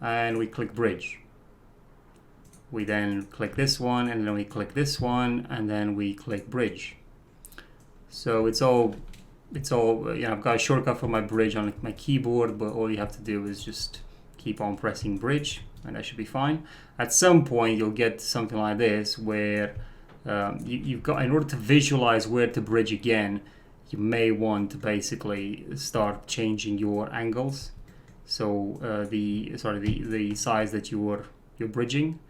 [SPEAKER 2] and we click bridge. We then click this one, and then we click this one, and then we click bridge. So it's all, you know, I've got a shortcut for my bridge on my keyboard, but all you have to do is just keep on pressing bridge, and that should be fine. At some point you'll get something like this where you've got, in order to visualize where to bridge again, you may want to basically start changing your angles. So the size that you're bridging.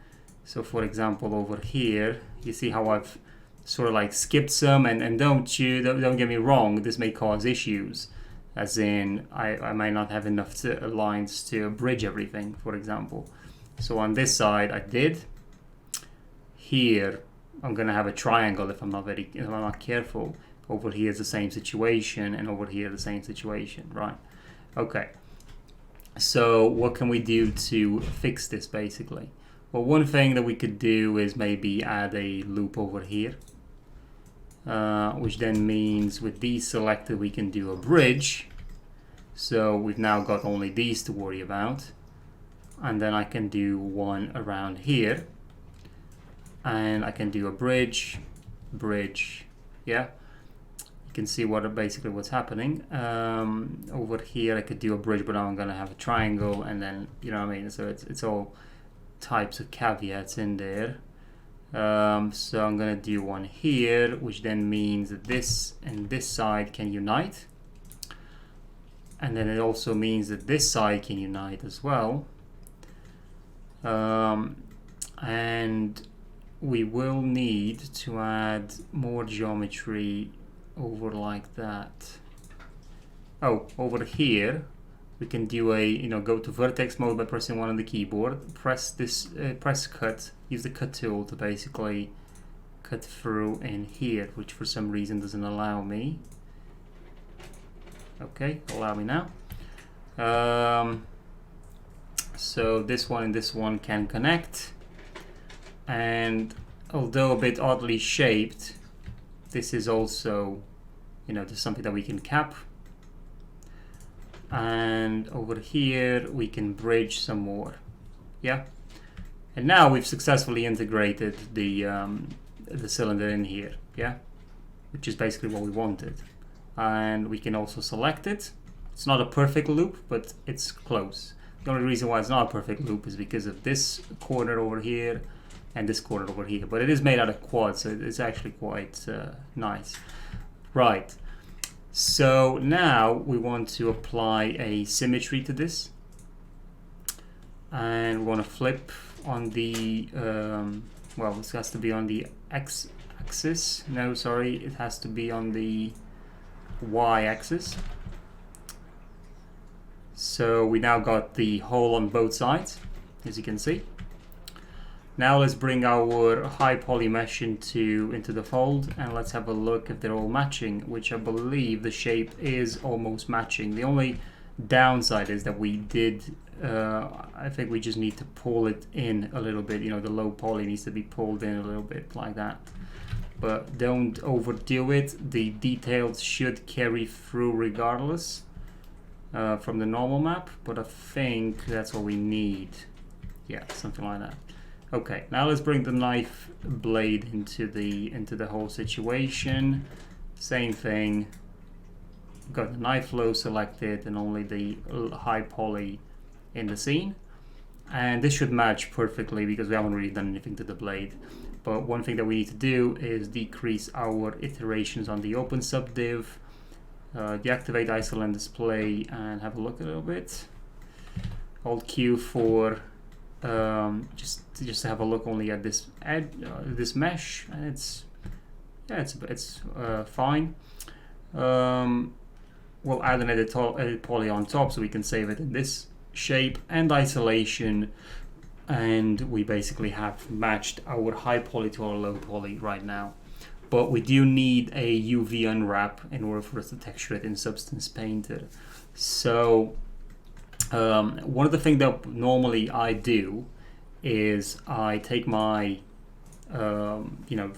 [SPEAKER 2] So for example, over here, you see how I've sort of like skipped some, and don't get me wrong, this may cause issues. As in, I might not have enough lines to bridge everything, for example. So on this side, I did. Here, I'm going to have a triangle if I'm not careful. Over here is the same situation, and over here the same situation, right? Okay. So what can we do to fix this, basically? Well, one thing that we could do is maybe add a loop over here. Which then means with these selected we can do a bridge. So we've now got only these to worry about, and then I can do one around here, and I can do a bridge. Yeah, you can see basically what's happening. Over here I could do a bridge, but I'm gonna have a triangle, and then, you know what I mean, so it's all types of caveats in there. So I'm gonna do one here, which then means that this and this side can unite, and then it also means that this side can unite as well. And
[SPEAKER 1] we will need to add more geometry over like that. Oh, over here we can do a, go to vertex mode by pressing 1 on the keyboard, press this, press cut, use the cut tool to basically cut through in here, which for some reason doesn't allow me. Okay, allow me now. So this one and this one can connect, and although a bit oddly shaped, this is also, just something that we can cap. And over here we can bridge some more. Yeah, and now we've successfully integrated the cylinder in here. Yeah, which is basically what we wanted. And we can also select it. It's not a perfect loop, but it's close. The only reason why it's not a perfect loop is because of this corner over here and this corner over here, but it is made out of quad, so it's actually quite nice. Right, so now we want to apply a symmetry to this, and we want to flip on the well, this has to be on the x-axis. No, sorry, it has to be on the y-axis. So we now got the hole on both sides, as you can see. Now let's bring our high poly mesh into the fold, and let's have a look if they're all matching, which I believe the shape is almost matching. The only downside is that we did, I think we just need to pull it in a little bit. The low poly needs to be pulled in a little bit like that. But don't overdo it. The details should carry through regardless. From the normal map, but I think that's what we need. Yeah, something like that. Okay, now let's bring the knife blade into the whole situation. Same thing. Got the knife flow selected and only the high poly in the scene. And this should match perfectly because we haven't really done anything to the blade. But one thing that we need to do is decrease our iterations on the open subdiv. Deactivate isoland display and have a look a little bit. Alt Q for just to have a look only at this this mesh, and it's fine. We'll add an edit poly on top so we can save it in this shape and isolation, and we basically have matched our high poly to our low poly right now. But we do need a UV unwrap in order for us to texture it in Substance Painter. So one of the things that normally I do is I take my, for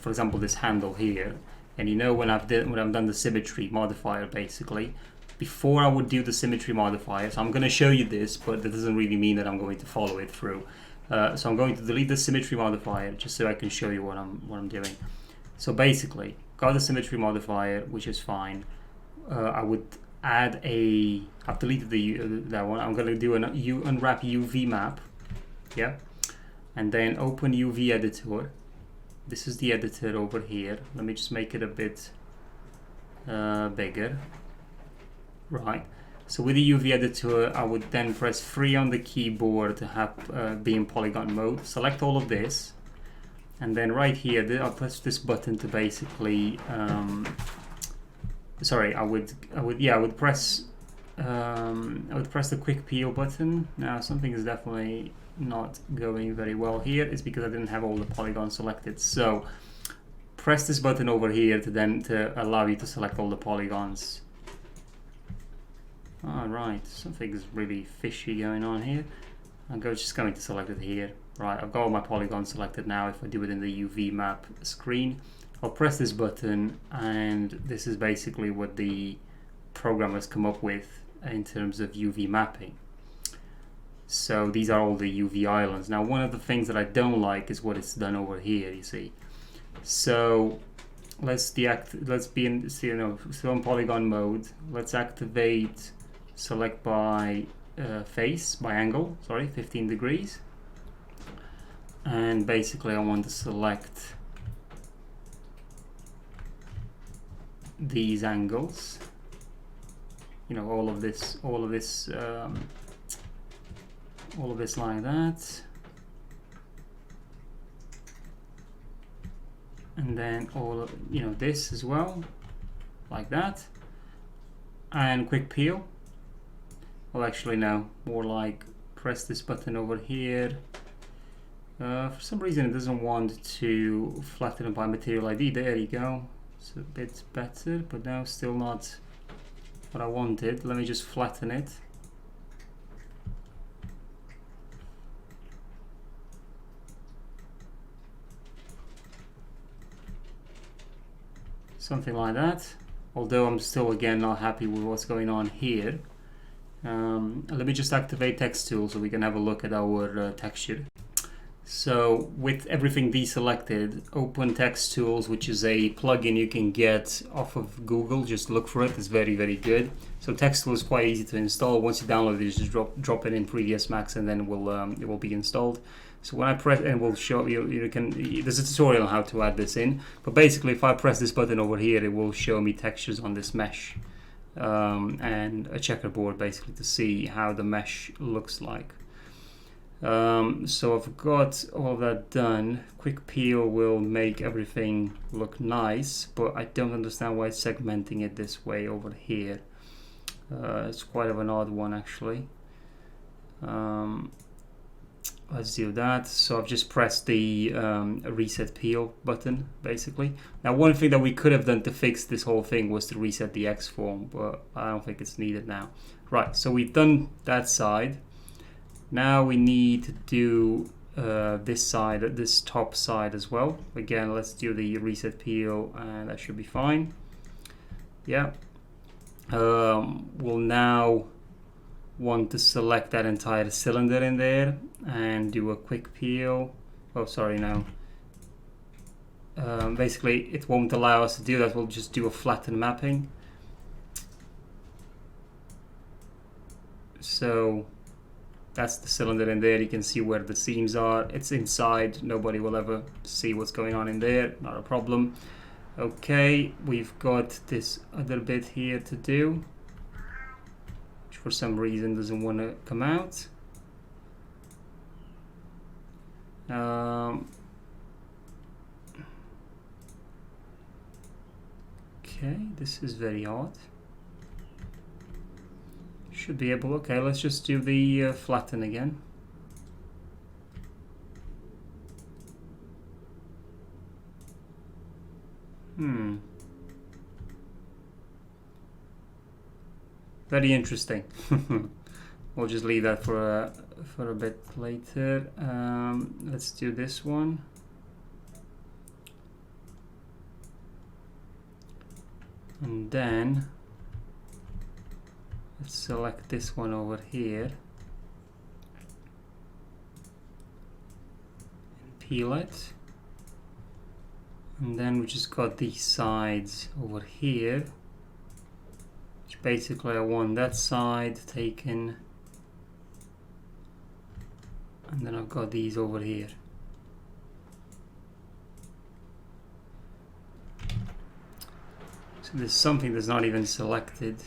[SPEAKER 1] example, this handle here, and when I've done the symmetry modifier, basically, before I would do the symmetry modifier. So I'm going to show you this, but that doesn't really mean that I'm going to follow it through. So I'm going to delete the symmetry modifier just so I can show you what I'm doing. So basically, got the symmetry modifier, which is fine. I would add I've deleted that one. I'm going to do an Unwrap Uvw Map. Yeah. And then open UV editor. This is the editor over here. Let me just make it a bit bigger. Right. So with the UV editor, I would then press 3 on the keyboard to have be in polygon mode. Select all of this. And then right here, I'll press this button to basically, sorry, I would press the quick peel button. Now something is definitely not going very well here. It's because I didn't have all the polygons selected. So press this button over here to allow you to select all the polygons. All right, something's really fishy going on here. I'm just going to select it here. Right, I've got all my polygons selected now. If I do it in the UV map screen, I'll press this button, and this is basically what the program has come up with in terms of UV mapping. So these are all the UV islands. Now, one of the things that I don't like is what it's done over here, you see. So let's be in, still in polygon mode. Let's activate select by angle, 15 degrees. And basically I want to select these angles, all of this like that. and then all of, this as well, like that, and quick peel. Well, actually no, more like press this button over here. For some reason it doesn't want to flatten it by material ID. There you go, it's a bit better, but no, still not what I wanted. Let me just flatten it. Something like that, although I'm still again not happy with what's going on here. Let me just activate text tool so we can have a look at our texture. So with everything deselected, open text tools, which is a plugin you can get off of Google. Just look for it, it's very, very good. So text tool is quite easy to install. Once you download it, just drop it in 3ds Max and then it will be installed. So when I press, and we'll show you, there's a tutorial on how to add this in, but basically if I press this button over here, it will show me textures on this mesh and a checkerboard basically to see how the mesh looks like. So I've got all that done. Quick peel will make everything look nice, but I don't understand why it's segmenting it this way over here. It's quite of an odd one actually. Let's do that. So I've just pressed the reset peel button basically. Now one thing that we could have done to fix this whole thing was to reset the Xform, but I don't think it's needed now. Right, so we've done that side. Now we need to do this side, this top side as well. Again, let's do the reset peel and that should be fine. Yeah. We'll now want to select that entire cylinder in there and do a quick peel. Oh, sorry, no. Basically, it won't allow us to do that. We'll just do a flatten mapping. So that's the cylinder in there. You can see where the seams are. It's inside. Nobody will ever see what's going on in there. Not a problem. Okay, we've got this other bit here to do, which for some reason doesn't want to come out. Okay, this is very odd. Should be able. Okay, let's just do the flatten again. Very interesting. We'll just leave that for a bit later. Let's do this one. And then let's select this one over here and peel it. And then we just got these sides over here, which basically I want that side taken, and then I've got these over here. So there's something that's not even selected.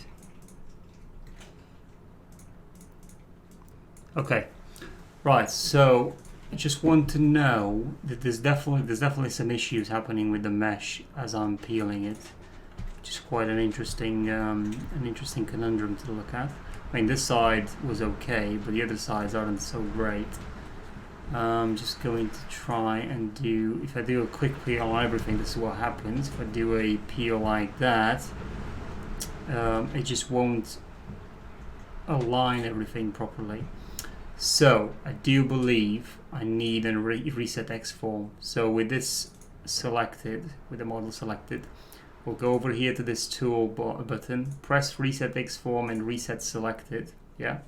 [SPEAKER 1] Okay, right, so I just want to know that there's definitely some issues happening with the mesh as I'm peeling it, which is quite an interesting conundrum to look at. I mean, this side was okay, but the other sides aren't so great. I'm just going to try and do, if I do a quick peel on everything, this is what happens. If I do a peel like that, it just won't align everything properly. So I do believe I need a reset Xform. So with this selected, with the model selected, we'll go over here to this tool button, press reset Xform and reset selected. Yeah.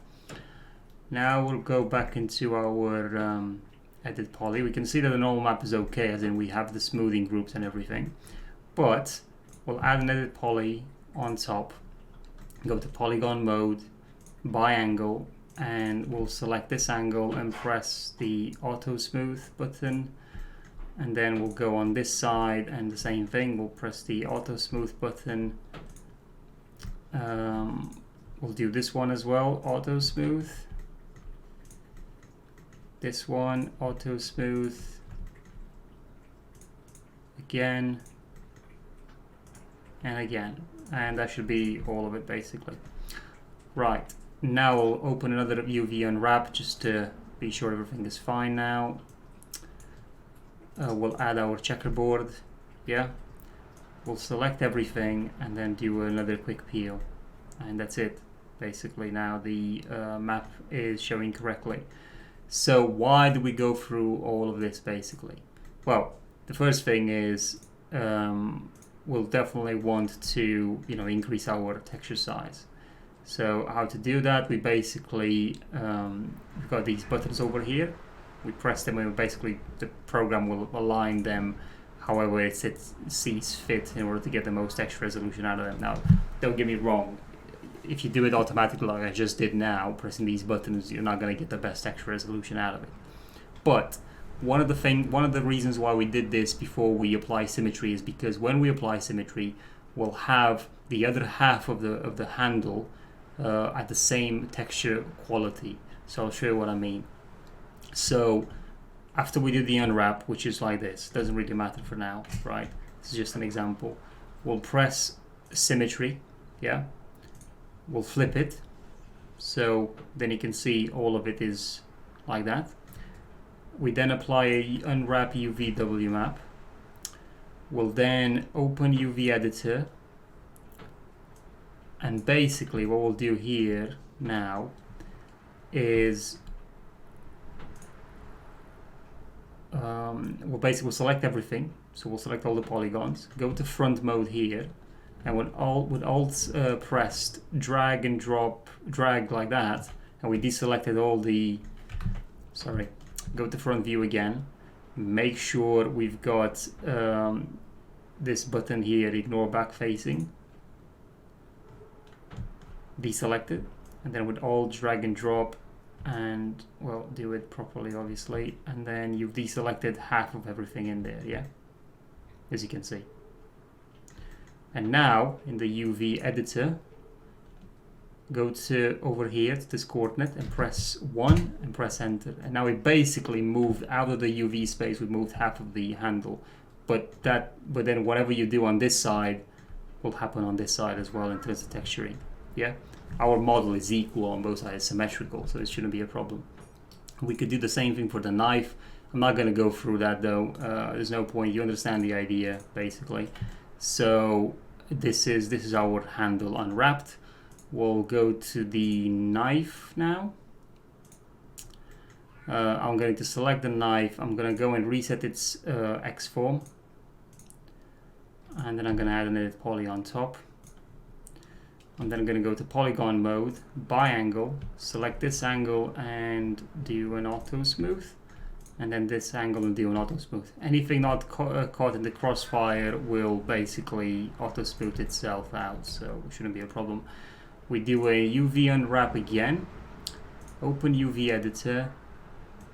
[SPEAKER 1] Now we'll go back into our edit poly. We can see that the normal map is okay, as in we have the smoothing groups and everything. But we'll add an edit poly on top, go to polygon mode, biangle, and we'll select this angle and press the auto smooth button, and then we'll go on this side and the same thing, we'll press the auto smooth button. We'll do this one as well, auto smooth, this one auto smooth,
[SPEAKER 2] again, and again, and that should be all of it basically. Right, now we'll open another UV Unwrap just to be sure everything is fine now. We'll add our checkerboard, yeah. We'll select everything and then do another quick peel, and that's it. Basically now the map is showing correctly. So why do we go through all of this basically? Well, the first thing is we'll definitely want to increase our texture size. So how to do that? We basically we've got these buttons over here. We press them and basically the program will align them however it sees fit in order to get the most texture resolution out of them. Now, don't get me wrong. If you do it automatically like I just did now, pressing these buttons, you're not going to get the best texture resolution out of it. But one of the reasons why we did this before we apply symmetry is because when we apply symmetry, we'll have the other half of the handle at the same texture quality. So I'll show you what I mean. So after we do the unwrap, which is like this, doesn't really matter for now, right? This is just an example. We'll press symmetry, yeah. We'll flip it, so then you can see all of it is like that. We then apply a Unwrap Uvw Map. We'll then open UV Editor, and basically what we'll do here now is we'll select everything. So we'll select all the polygons, go to front mode here, and with alt pressed, drag and drop, drag like that, and we deselected all the, go to front view again, make sure we've got this button here, ignore back facing, deselected, and then with alt drag and drop, and well, do it properly obviously, and then you've deselected half of everything in there, yeah, as you can see. And now in the UV editor, go to over here to this coordinate and press 1 and press enter. And now we basically moved out of the UV space, we moved half of the handle. But then whatever you do on this side will happen on this side as well in terms of texturing. Yeah, our model is equal on both sides, symmetrical, so it shouldn't be a problem. We could do the same thing for the knife. I'm not going to go through that though. There's no point. You understand the idea basically. So this is our handle unwrapped. We'll go to the knife now. I'm going to select the knife. I'm going to go and reset its Xform, and then I'm going to add an edit poly on top. I'm then going to go to polygon mode, biangle, select this angle and do an auto smooth, and then this angle and do an auto smooth. Anything not caught in the crossfire will basically auto smooth itself out, so it shouldn't be a problem. We do a UV unwrap again, open UV editor,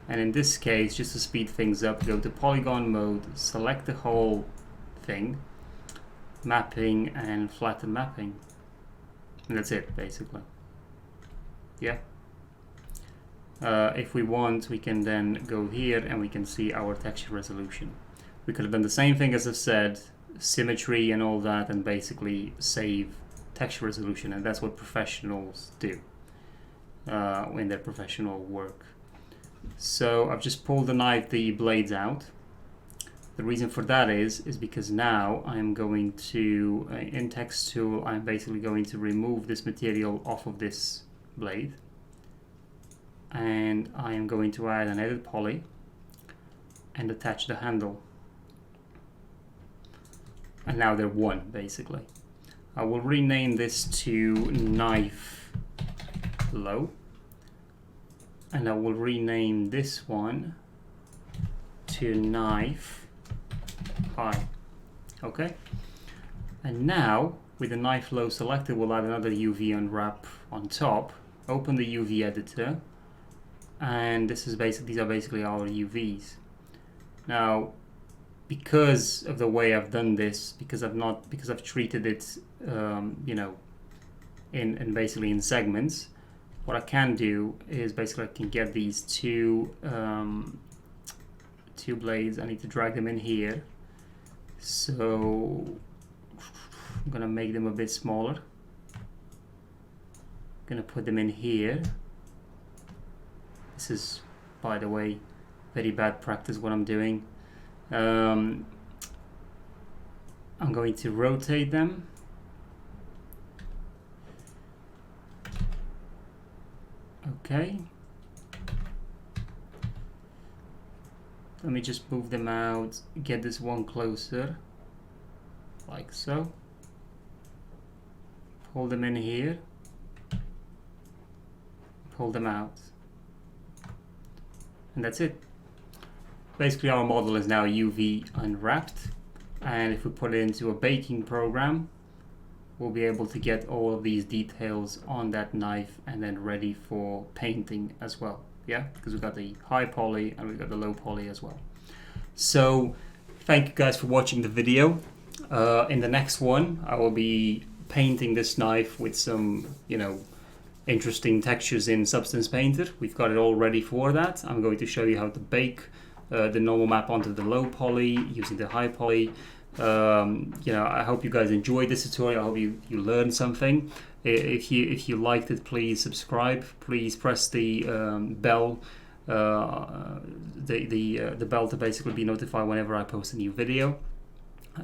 [SPEAKER 2] and in this case, just to speed things up, go to polygon mode, select the whole thing, mapping and flatten mapping. And that's it basically. Yeah. If we want, we can then go here and we can see our texture resolution. We could have done the same thing as I've said, symmetry and all that, and basically save texture resolution, and that's what professionals do in their professional work. So I've just pulled the blades out. The reason for that is because now I'm going to, in text tool, I'm basically going to remove this material off of this blade, and I am going to add an edit poly and attach the handle. And now they're one basically. I will rename this to knife low, and I will rename this one to knife high. Okay, and now with the knife low selected, we'll add another UV unwrap on top, open the UV editor, and these are basically our UVs. Now, because of the way I've done this, because I've treated it in basically in segments, what I can do is basically I can get these two blades. I need to drag them in here, So I'm gonna make them a bit smaller. Gonna put them in here. This is, by the way, very bad practice what I'm doing. I'm going to rotate them. Okay. Let me just move them out, get this one closer, like so. Pull them in here. Pull them out. And that's it. Basically our model is now UV unwrapped, and if we put it into a baking program, we'll be able to get all of these details on that knife and then ready for painting as well. Yeah, because we've got the high poly and we've got the low poly as well. So thank you guys for watching the video. In the next one I will be painting this knife with some, you know, interesting textures in Substance Painter. We've got it all ready for that. I'm going to show you how to bake the normal map onto the low poly using the high poly. You know, I hope you guys enjoyed this tutorial. I hope you learned something. If you liked it, please subscribe. Please press the bell, the bell to basically be notified whenever I post a new video.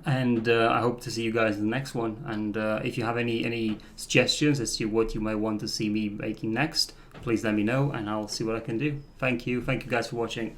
[SPEAKER 2] And I hope to see you guys in the next one. And if you have any suggestions as to what you may want to see me making next, please let me know and I'll see what I can do. Thank you guys for watching.